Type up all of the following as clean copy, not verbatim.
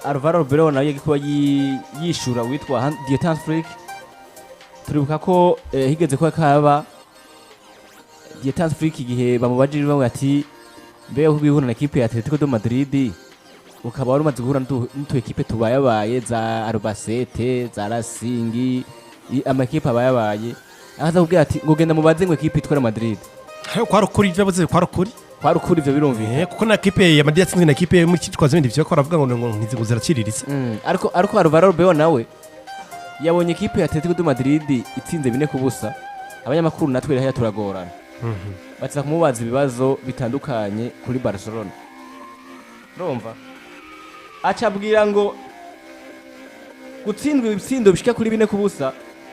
Alvalo Arbeleo nawe yagikuba yishura witwa Dietan's Freak. Turibuka ko higeze ko kaba Dietan's Freak igihe bamubajije bamwe ati mbe ubihura na equipe ya Atletico de Madrid ukaba wari umaze guhura n'utu equipe tubayabaye za Albacete za Racing amakipe abayabaye aza kubwira ati ngo genda mubaze ngo equipe itwara Madrid kwa rukuri byavuze kwa rukuri ivyo birumvikana kuko na equipe ya Madrid yatsinzwe na equipe muri cyitwaza ibindi byo baravuga ngo ntizigo ziraciriritse ariko Alvalo Arbeleo nawe yabonye equipe ya Atletico de Madrid itsinze 4-0 abanyamakuru natwe rero turagorana batsa kumubaza ibibazo bitandukanye kuri Barcelona urumva acabwira ngo gutsindwa ibitsindo bishika kuri 4-0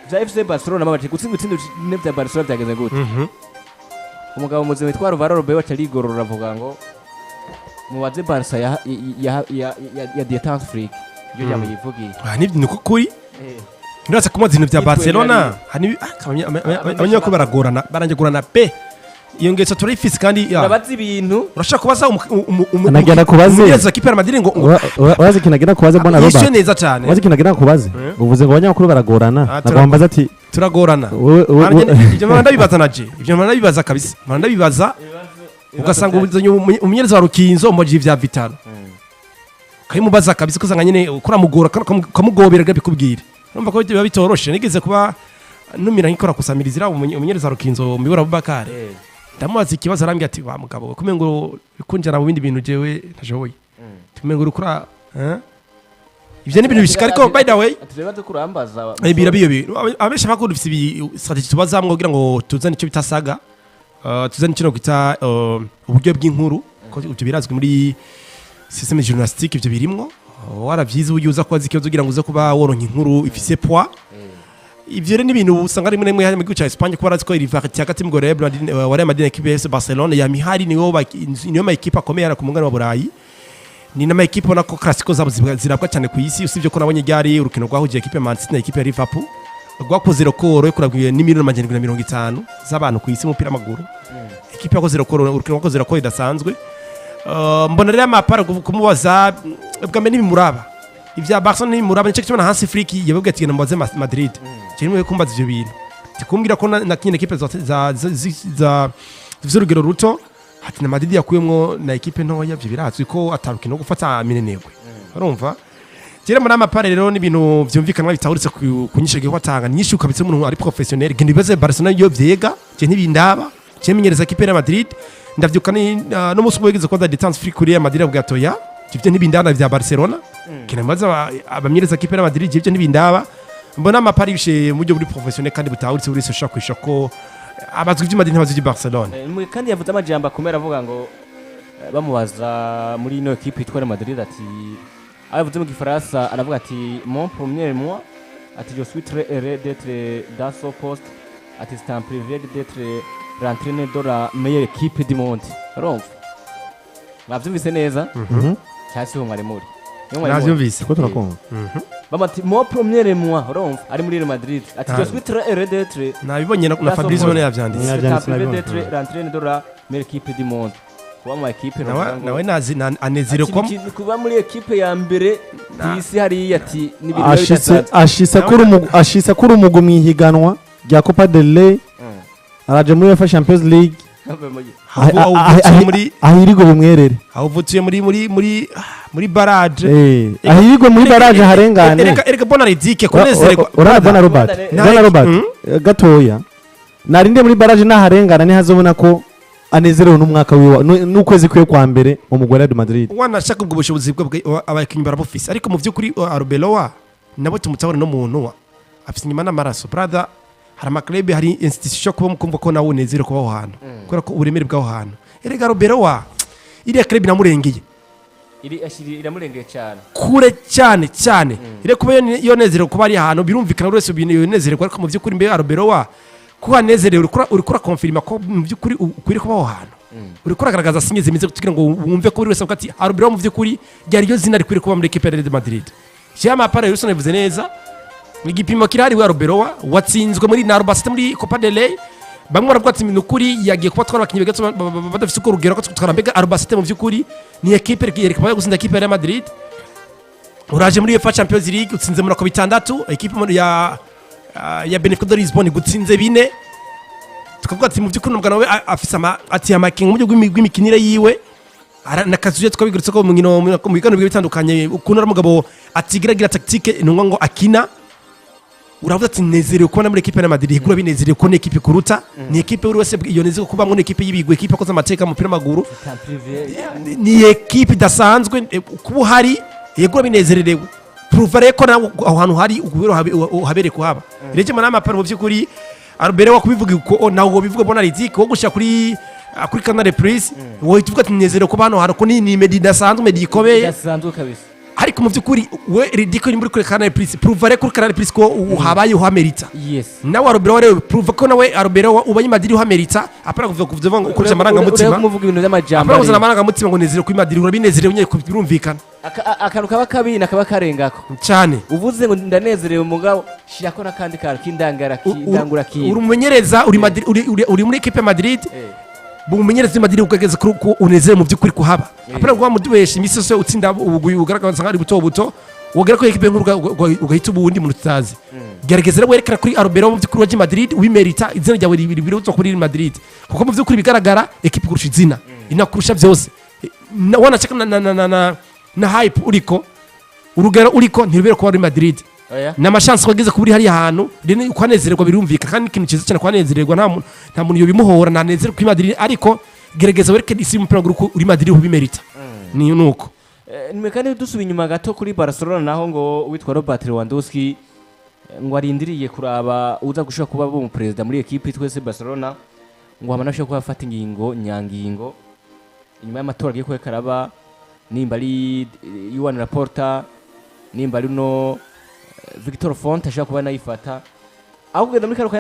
vya FC Barcelona mabati gutsindwa ibitsindo bine vya Barcelona byageze gute umugabo muzima witwa Alvalo Arbeleo acarigorora avuga ngo mubaze Barca ya Dietan's Freak yo jambo yivugiye niko kuri ndetse kumaza ibintu bya Barcelona hani abanyako baragorana barangegorana pe iyo ngeso turayifise kandi urabaza ibintu urashaka kubaza anagenda kubaze yeza kipe ya Madrid ngo wazi kinagenda kubaze bona Robert yisho neza cyane wazi kinagenda kubaze uvuze ngo abanyamakuru baragorana nagombaza ati turagorana ibyo mwana bibaza naje ibyo mwana bibaza kabisa mwana bibaza ugasanga umunyereza wa Rukinzo umujyi vya Vitalo kayimubaza kabisa ko zanga nyine kuramugora kamugobera gabikubwira urumva ko biba bitoroshe nigeze kuba numira nkikora kusamiriza umunyereza wa Rukinzo mibura Abubakar ndamubaza ikibazo arambye ati wa mugabo kumengo bikunjana mu bindi bintu jewe ntajoye tumengo urukura ivyo ni ibintu bishika ariko by the way tureba tukurambaza biyo abesha bakuru dufise ibi strategy tubazamwe kugira ngo tuzane icyo bitasaga tuzane kino gita uburyo bw'inkuru ko ivyo birazwi muri système journalistique ivyo birimwo waravyize uyuza kwazi ikibazo kugira ngo uze kuba woronka inkuru ifise poids ivyo ni ibintu usanga rimwe rimwe hari mu gihugu cya Espagne ko baraziko rivarity hagati mu Real Madrid wa Real Madrid equipe ya Barcelona ya mihari niyo ma equipe akomeye ara ku mugani wa Burayi ni na ma equipe ona ko classico zabo zirabwa cyane ku isi usibye ko nabonye ryari urukino rwahuje equipe ya Man City na equipe ya Liverpool rwakoze rekoro yo kurabwiye ni 150 z'abantu ku isi mu mupira w'amaguru equipe yakoze rekoro urukino rwakoze rekoro idasanzwe mbona rero amapara kumubaza bwa ni bimuraba ivya Barcelona ni muraba nicyo kimwe na Hansi Flick yababwiye ati mbaze Madrid cyane kumbaza ivyo bintu tikumbwira ko na kine equipe za z'urugero ruto ati na Madrid yakuyemwo na equipe ntoya byo birazwi ko atarukino gufata minenegwe urumva Jere muri amapare rero ni ibintu vyumvikana bitahurutse kunyishege ko atanga nyinshi ukabitse umuntu ari professionnel gende bibaze Barcelona yo vyega je ntibindaba je menyereza equipe ya Madrid ndavyuka no musi wegeze ko Dietan's Freak kuri ya Madrid bwatoya ivyo ntibindana vya Barcelona kinamaza abamyereza equipe ya Madrid ivyo ntibindaba mbona amapari bishe mu buryo buri professionnel kandi butahurutse buri social kwishako abazwi by'Madrid n'abazwi Barcelona kandi yavuze amajambo akomera avuga ngo bamubaza muri ino equipe itwara Madrid ati avuze mu gifaransa aravuga ati mon premier mois ati je suis très heureux d'être dans ce poste ati c'est un privilège d'être l'entraîneur de la meilleure équipe du monde urumva bavyumvise neza cyasi ho mwari muri navyumvise ko turakumva bamati mon premier mois urumva ari muri Real Madrid ati je suis très heureux d'être nabibonye na Fabrice bone yavyanditse c'est un privilège d'être l'entraîneur de la meilleure équipe du monde kuba mu equipe nawe nazi anezire ko kuba muri equipe ya mbere isi hari ati ashisa kuri umugu mwihiganwa rya Copa del Rey araje muri UEFA Champions League ahirigwe bimwerere avutuye muri barrage ahirigwe muri barrage harengane erega bona ridike konezerwa urabona Robert gatoya narinde muri barrage naharengana ntihazobona ko anezerewe n'umwaka wiwa n'ukwezi kwe kwa mbere mu mugore wa Madrid wanashaka ubwo bushobozi bwe abakinyi barabufise ariko mu vyukuri Arbeloa nabo tumutabona no muntu afise inyuma n'amaraso brother hari amaklebe hari institution kuba mukumva ko nawe unezere kuba aho hantu kubera ko uburemere bw'aho hantu erega Arbeloa iri club namurengeye iramurengeye cyane kure cyane ire kuba yo nezere kuba ari ahantu birumvikana wese binezere ariko mu vyukuri mbe Arbeloa kuba nezerewe uri kura confirma ko mu byukuri ukuri kuba aho hantu uri kuragaragaza sinye zimize kugira ngo wumve ko buri wese ati Arbeloa mu byukuri ryari yo zina rikuri kuba muri equipe ya Real Madrid cyama para Wilson yavuze neza igipimo kirari wa Arbeloa watsinzwe muri Albacete muri Copa del Rey bamwe baravuga ati minukuri yagiye kuba twara abakinyi begatso badafise ko rugero ko twara mbega Albacete mu byukuri ni equipe yari kuba gusinda equipe ya Real Madrid uraje muri UEFA Champions League utsinze muri ako bitandatu equipe ya Benfica de Lisbon gutsinze 4 tukavuga ati mu by'ukuri n'umugana we afise ati amaking mu buryo bw'imikinire yiwe nakazuye twabigurutse ko mu biganiro bitandukanye ukuntu ari umugabo atigiragira tactique nungo ngo akina uravuga ati nezerewe kubona muri equipe ya Madrid igura binezerewe ko ni equipe kuruta ni equipe buri wese yoneze kuba mu equipe y'ibigwe equipe akoze amateka mu mupira w'amaguru ni equipe idasanzwe kuba hari yegura binezerewe provare ko nawe aho hantu hari uhabere kuhaba rege mana amaparo mu by'ukuri Arbeleo kubivuga ko nawo bivuga bona ritike wo gushya kuri Canal Plus wo tuvuga ati nezerewe ko bano harako ni medi dasanzwe medi ikomeye kabisa ariko mu by'ukuri we ridiko ni muri Canal Plus provare kuri Canal Plus ko uhabaye uhamerita yes nawe Arbeleo rero prove ko nawe Arbeleo ubaye Madrid uhamerita apara kuvuga ngo ukoresha amaranga mutima muvuga ibintu by'amajambo apara kuzana amaranga mutima ngo nezerewe kuri Madrid urabinezerewe nyine birumvikana akantu kaba kabi nakaba karengako cyane uvuze ngo ndanezerewe mugabo shirako nakandi kara kindangara kindangura ki urumenyereza uri Madrid uri muri equipe ya Madrid bumumenyereza Madrid ukageze ko unezere mu by'ukuri kuhaba apana ngo muduhesha imisoso utsinda ubuguyi ugaragaza ngari buto wogera ko equipe nkuru ugahita ubundi mu rutazi gerageza rero werekana kuri Arbeleo mu by'ukuri wa Madrid wimerita izina ryawe ribiri uzo kuri Madrid kuko mu by'ukuri bigaragara equipe kurusha izina inakurusha byose wanacheka na hype uriko urugero uriko ntirubere ko ari Madrid na machance kwageze kuburi hari ahantu rene kwanezererwa birumvika kandi ikintu cyiza cyane kwanezererwa nta muntu yo bimuhora nanezerwa kuri Madrid ariko gerageza wereke isi mu plan uri Madrid ubimerita ni nuko nimekane dusubi inyuma gato kuri Barcelona naho ngo witwa Robert Lewandowski ngo arindiriye kuraba uza gushaka kuba bo mu president muri equipe twese Barcelona ngo amanashe ko afata ingingo nyangingo inyuma y'amatora agiye kwekaraba nimba ari Juan Laporta nimba ari no Victor Font ashaka kuba nayifata ahubwo muri